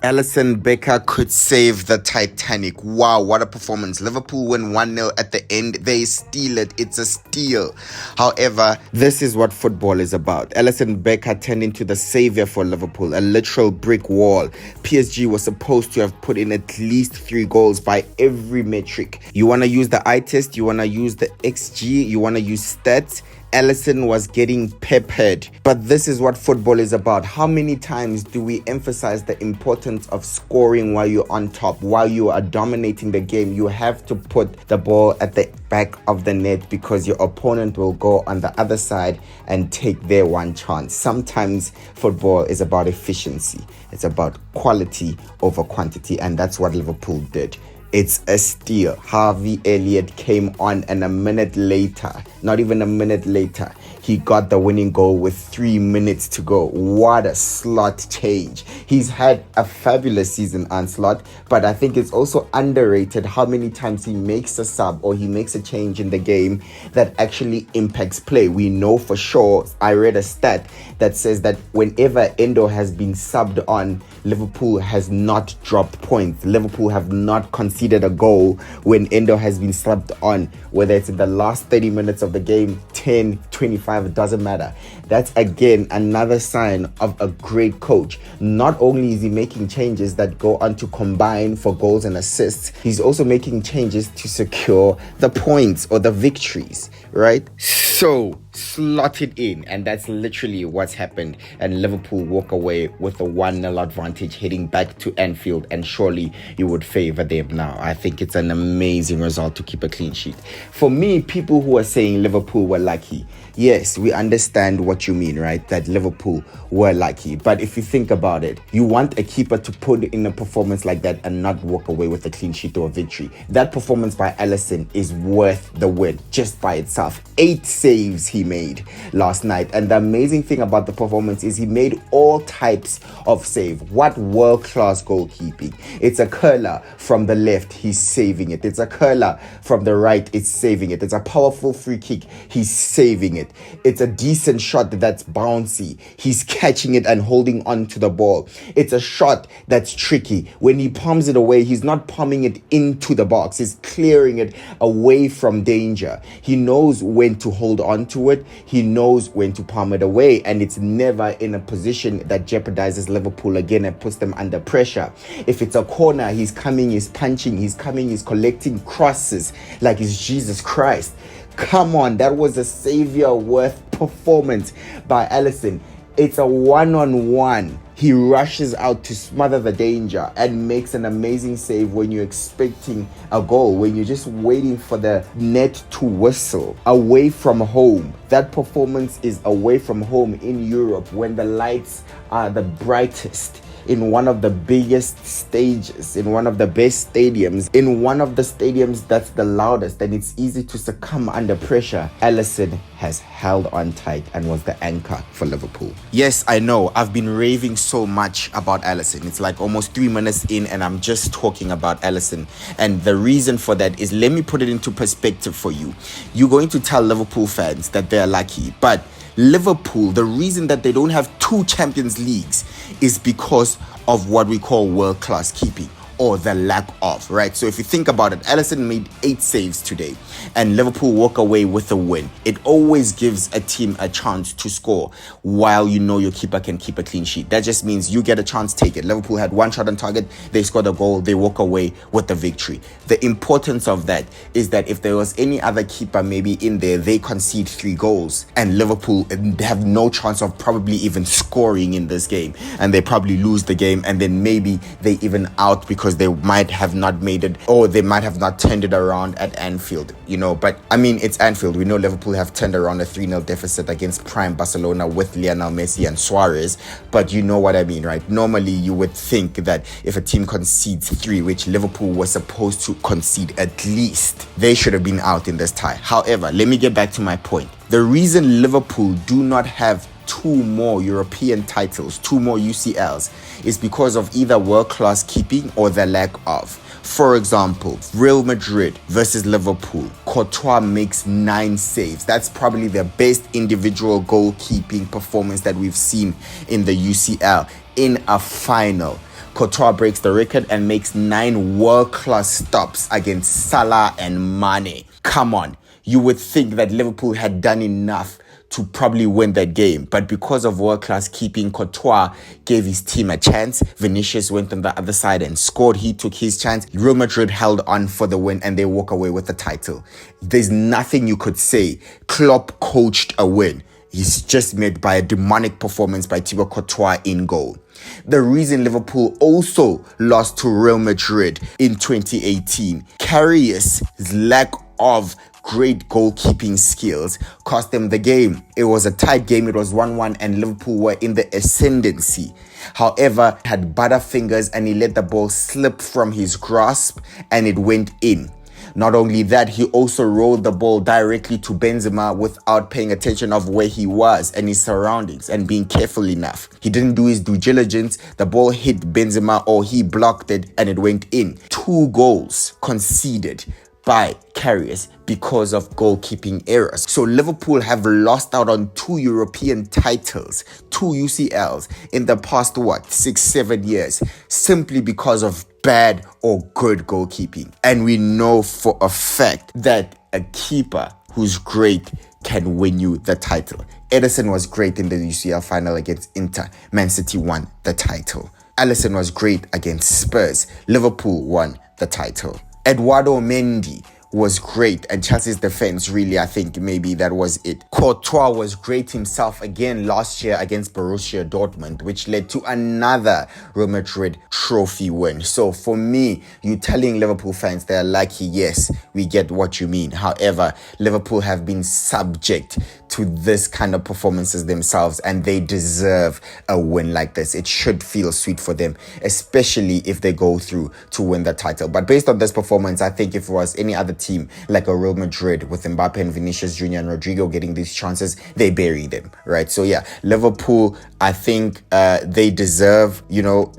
Alisson Becker could save the Titanic. Wow, what a performance. Liverpool win 1-0 at the end. They steal it. It's a steal. However, this is what football is about. Alisson Becker turned into the savior for Liverpool, a literal brick wall. PSG was supposed to have put in at least 3 goals by every metric. You want to use the eye test, you want to use the XG, you want to use stats. Allison was getting peppered. But this is what football is about. How many times do we emphasize the importance of scoring while you're on top, while you are dominating the game? You have to put the ball at the back of the net because your opponent will go on the other side and take their one chance. Sometimes football is about efficiency. It's about quality over quantity, and that's what Liverpool did. It's a steal. Harvey Elliott came on, and a minute later, not even a minute later, he got the winning goal with 3 minutes to go. What a slot change. He's had a fabulous season, Onslaught, but I think it's also underrated how many times he makes a sub or he makes a change in the game that actually impacts play. We know for sure, I read a stat that says that whenever Endo has been subbed on, Liverpool has not dropped points. Liverpool have not conceded a goal when Endo has been subbed on, whether it's in the last 30 minutes of the game, 10, 25, it doesn't matter. That's again another sign of a great coach. Not only is he making changes that go on to combine for goals and assists, he's also making changes to secure the points or the victories, right? So slot it in, and that's literally what's happened, and Liverpool walk away with a 1-0 advantage heading back to Anfield, and surely you would favor them now. I think it's an amazing result to keep a clean sheet. For me, people who are saying Liverpool were lucky, yes, we understand what you mean, right? That Liverpool were lucky. But if you think about it, you want a keeper to put in a performance like that and not walk away with a clean sheet or a victory. That performance by Allison is worth the win just by itself. 8 saves he made last night. And the amazing thing about the performance is he made all types of save. What world-class goalkeeping. It's a curler from the left, he's saving it. It's a curler from the right, it's saving it. It's a powerful free kick, he's saving it. It's a decent shot that's bouncy, he's catching it and holding on to the ball. It's a shot that's tricky. When he palms it away, he's not palming it into the box, he's clearing it away from danger. He knows when to hold on to it, he knows when to palm it away, and it's never in a position that jeopardizes Liverpool again and puts them under pressure. If it's a corner, he's coming, he's punching, he's coming, he's collecting crosses like it's Jesus Christ. Come on, that was a savior worth performance by Allison. It's a one-on-one. He rushes out to smother the danger and makes an amazing save when you're expecting a goal, when you're just waiting for the net to whistle. Away from home. That performance is away from home in Europe when the lights are the brightest, in one of the biggest stages, in one of the best stadiums, in one of the stadiums that's the loudest, and it's easy to succumb under pressure. Alisson has held on tight and was the anchor for Liverpool. Yes, I know, I've been raving so much about Alisson. It's like almost 3 minutes in and I'm just talking about Alisson. And the reason for that is, let me put it into perspective for you. You're going to tell Liverpool fans that they're lucky, but Liverpool, the reason that they don't have 2 Champions Leagues is because of what we call world-class keeping, or the lack of, right? So if you think about it, Alisson made 8 saves today and Liverpool walk away with a win. It always gives a team a chance to score while you know your keeper can keep a clean sheet. That just means you get a chance, take it. Liverpool had 1 shot on target, they scored a goal, they walk away with the victory. The importance of that is that if there was any other keeper maybe in there, they concede 3 goals and Liverpool have no chance of probably even scoring in this game, and they probably lose the game, and then maybe they even out because they might have not made it, or they might have not turned it around at Anfield, you know. But I mean, it's Anfield. We know Liverpool have turned around a 3-0 deficit against prime Barcelona with Lionel Messi and Suarez, but you know what I mean, right? Normally you would think that if a team concedes 3, which Liverpool was supposed to concede at least, they should have been out in this tie. However, let me get back to my point. The reason Liverpool do not have 2 more European titles, 2 more UCLs, is because of either world-class keeping or the lack of. For example, Real Madrid versus Liverpool, Courtois makes 9 saves. That's probably the best individual goalkeeping performance that we've seen in the UCL in a final. Courtois breaks the record and makes 9 world-class stops against Salah and Mane. Come on, you would think that Liverpool had done enough to probably win that game. But because of world-class keeping, Courtois gave his team a chance. Vinicius went on the other side and scored. He took his chance. Real Madrid held on for the win and they walk away with the title. There's nothing you could say. Klopp coached a win. He's just made by a demonic performance by Thibaut Courtois in goal. The reason Liverpool also lost to Real Madrid in 2018, Karius' lack of great goalkeeping skills cost them the game. It was a tight game. It was 1-1 and Liverpool were in the ascendancy. However, had butterfingers and he let the ball slip from his grasp and it went in. Not only that, he also rolled the ball directly to Benzema without paying attention of where he was and his surroundings and being careful enough. He didn't do his due diligence. The ball hit Benzema or he blocked it and it went in. 2 goals conceded by Karius because of goalkeeping errors. So Liverpool have lost out on 2 European titles, 2 UCLs in the past 6-7 years simply because of bad or good goalkeeping. And we know for a fact that a keeper who's great can win you the title. Alisson was great in the UCL final against Inter. Man City won the title. Allison was great against Spurs. Liverpool won the title. Eduardo Mendy was great and Chelsea's defense, really, I think maybe that was it. Courtois was great himself again last year against Borussia Dortmund, which led to another Real Madrid trophy win. So for me, you telling Liverpool fans they're lucky, yes, we get what you mean. However, Liverpool have been subject to this kind of performances themselves and they deserve a win like this. It should feel sweet for them, especially if they go through to win the title. But based on this performance, I think if it was any other team like a Real Madrid with Mbappe and Vinicius Jr. and Rodrigo getting these chances, they bury them, right? So yeah, Liverpool, I think they deserve,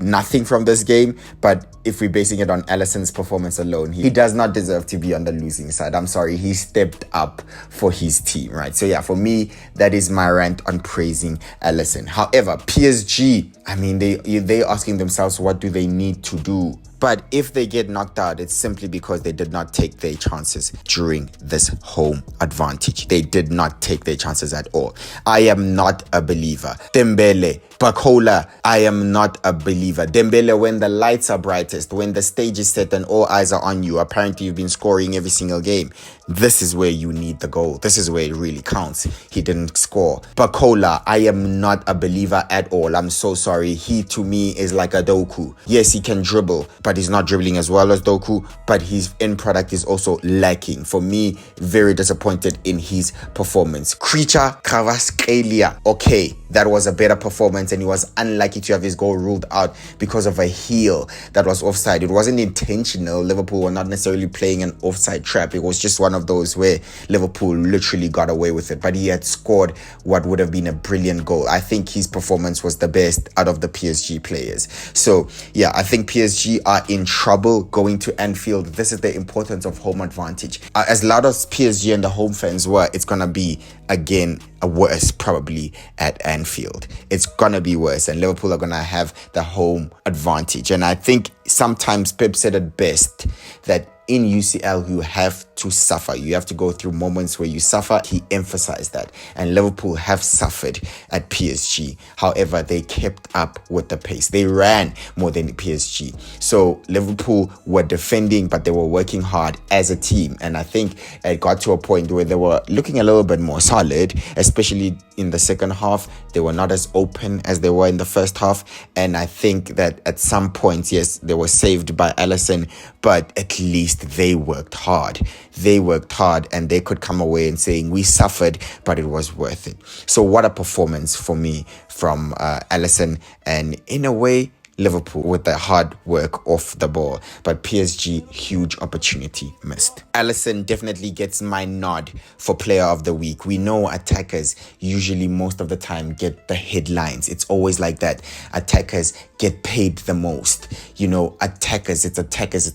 nothing from this game. But if we're basing it on Alisson's performance alone, he does not deserve to be on the losing side. I'm sorry, he stepped up for his team, right? So yeah, for me, that is my rant on praising Alisson. However, PSG, I mean, they asking themselves, what do they need to do? But if they get knocked out, it's simply because they did not take their chances during this home advantage. They did not take their chances at all. I am not a believer. Dembele, Bacola, I am not a believer. Dembele, when the lights are brightest, when the stage is set and all eyes are on you, apparently you've been scoring every single game. This is where you need the goal. This is where it really counts. He didn't score. Bacola, I am not a believer at all. I'm so sorry. He, to me, is like a Doku. Yes, he can dribble, but he's not dribbling as well as Doku, but his end product is also lacking. For me, very disappointed in his performance. Creature Kvaratskhelia, okay, that was a better performance and he was unlucky to have his goal ruled out because of a heel that was offside. It wasn't intentional. Liverpool were not necessarily playing an offside trap. It was just one of those where Liverpool literally got away with it, but he had scored what would have been a brilliant goal. I think his performance was the best out of the PSG players. So yeah, I think PSG are in trouble going to Anfield. This is the importance of home advantage. As loud as PSG and the home fans were, it's gonna be again worse probably at Anfield. It's gonna be worse and Liverpool are gonna have the home advantage. And I think sometimes Pep said it best that in UCL, you have to suffer. You have to go through moments where you suffer. He emphasized that. And Liverpool have suffered at PSG. However, they kept up with the pace. They ran more than PSG. So Liverpool were defending, but they were working hard as a team. And I think it got to a point where they were looking a little bit more solid, especially in the second half. They were not as open as they were in the first half. And I think that at some points, yes, they were saved by Allison, but at least they worked hard. They worked hard and they could come away and saying, we suffered, but it was worth it. So what a performance for me from Allison. And in a way, Liverpool with the hard work off the ball, but PSG, huge opportunity missed. Alisson definitely gets my nod for player of the week. We know attackers usually most of the time get the headlines. It's always like that. Attackers get paid the most. It's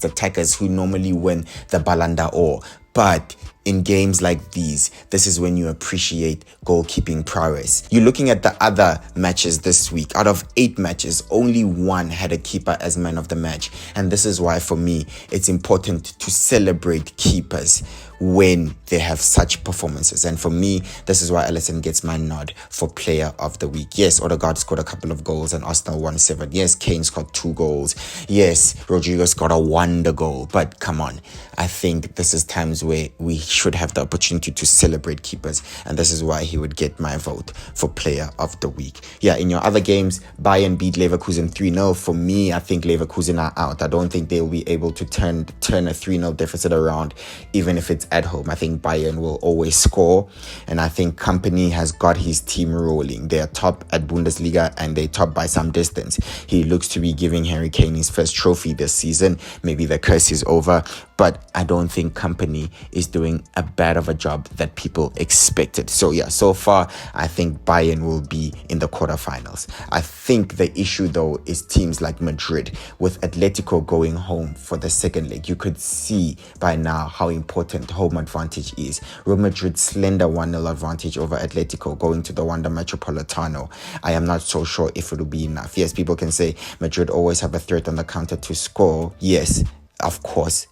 attackers who normally win the Ballon d'Or. But in games like these, this is when you appreciate goalkeeping prowess. You're looking at the other matches this week. Out of 8 matches, only 1 had a keeper as man of the match. And this is why, for me, it's important to celebrate keepers when they have such performances. And for me, this is why Allison gets my nod for player of the week. Yes, Odegaard scored a couple of goals and Arsenal won 7. Yes, Kane scored 2 goals. Yes, Rodrigo scored a wonder goal. But come on, I think this is times where we should have the opportunity to celebrate keepers. And this is why he would get my vote for player of the week. Yeah, in your other games, Bayern beat Leverkusen 3-0. For me, I think Leverkusen are out. I don't think they'll be able to turn a 3-0 deficit around, even if it's at home. I think Bayern will always score, and I think Company has got his team rolling. They're top at Bundesliga and they top by some distance. He looks to be giving Harry Kane his first trophy this season. Maybe the curse is over, but I don't think Company is doing a bad of a job that people expected. So yeah, so far I think Bayern will be in the quarterfinals. I think the issue though is teams like Madrid. With Atletico going home for the second leg, you could see by now how important home advantage is. Real Madrid's slender 1-0 advantage over Atletico going to the Wanda Metropolitano, I am not so sure if it will be enough. Yes, people can say Madrid always have a threat on the counter to score. Yes, of course,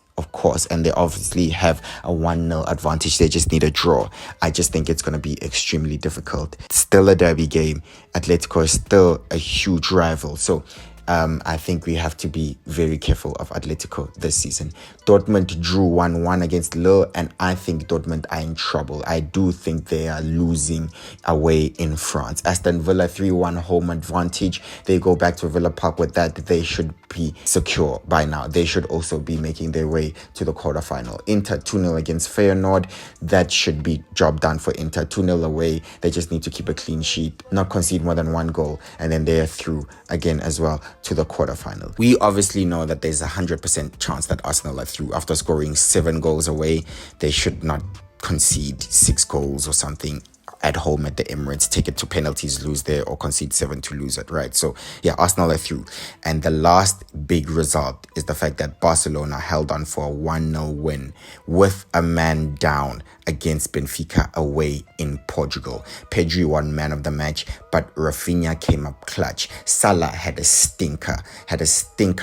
and they obviously have a 1-0 advantage. They just need a draw. I just think it's going to be extremely difficult. It's still a derby game. Atletico is still a huge rival. So I think we have to be very careful of Atletico this season. Dortmund drew 1-1 against Lille, and I think Dortmund are in trouble. I do think they are losing away in France. Aston Villa 3-1 home advantage. They go back to Villa Park with that. They should be secure by now. They should also be making their way to the quarterfinal. Inter 2-0 against Feyenoord. That should be job done for Inter. 2-0 away. They just need to keep a clean sheet, not concede more than 1 goal, and then they are through again as well to the quarterfinal. We obviously know that there's 100% chance that Arsenal are through. After scoring 7 goals away, they should not concede 6 goals or something at home at the Emirates, take it to penalties, lose there, or concede 7 to lose it, right? So yeah, Arsenal are through. And the last big result is the fact that Barcelona held on for a 1-0 win with a man down against Benfica away in Portugal. Pedri won man of the match, but Raphina came up clutch. Salah had a stinker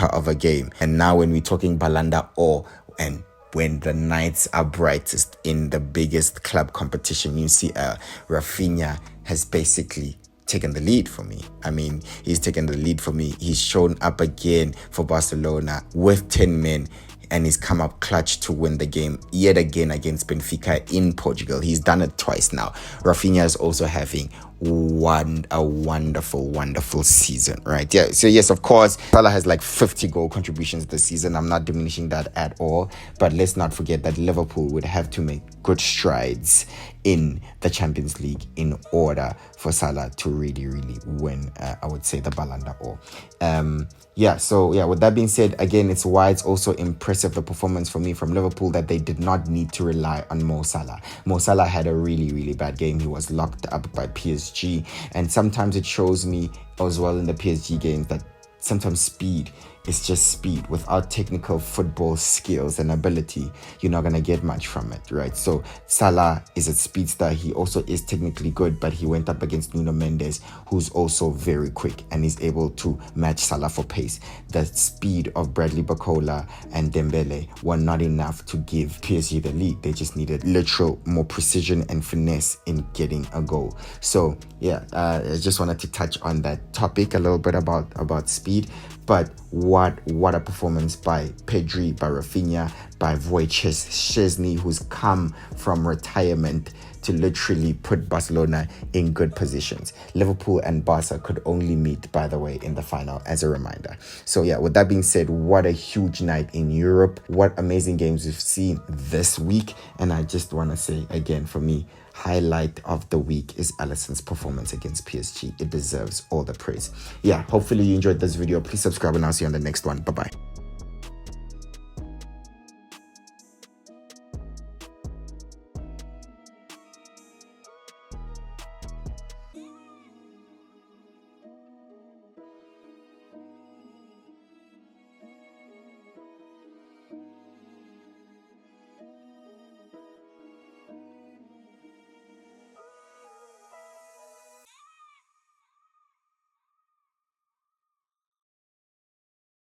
of a game. And now when we're talking Ballon d'Or, and when the nights are brightest in the biggest club competition, UCL, Raphina has basically taken the lead for me. I mean, he's taken the lead for me. He's shown up again for Barcelona with 10 men, and he's come up clutch to win the game yet again against Benfica in Portugal. He's done it twice now. Raphina is also having a wonderful season, right? Yeah, so yes, of course, Salah has like 50 goal contributions this season. I'm not diminishing that at all, but let's not forget that Liverpool would have to make good strides in the Champions League in order for Salah to really win, I would say, the Ballon d'Or. With that being said, again, it's why it's also impressive, the performance for me from Liverpool, that they did not need to rely on Mo Salah. Mo Salah had a really bad game. He was locked up by PSG, and sometimes it shows me as well in the PSG games that sometimes speed is just speed. Without technical football skills and ability, you're not going to get much from it, right? So Salah is a speedster. He also is technically good, but he went up against Nuno Mendes, who's also very quick and is able to match Salah for pace. The speed of Bradley Barcola and Dembele were not enough to give PSG the lead. They just needed literal more precision and finesse in getting a goal. So yeah, I just wanted to touch on that topic a little bit about speed. But what a performance by Pedri, by Raphina, by Wojciech Szczesny, who's come from retirement to literally put Barcelona in good positions. Liverpool and Barca could only meet, by the way, in the final, as a reminder. So yeah, with that being said, what a huge night in Europe. What amazing games we've seen this week. And I just want to say again, for me, highlight of the week is Alisson's performance against PSG. It deserves all the praise. Yeah, hopefully you enjoyed this video. Please subscribe and I'll see you on the next one. Bye-bye.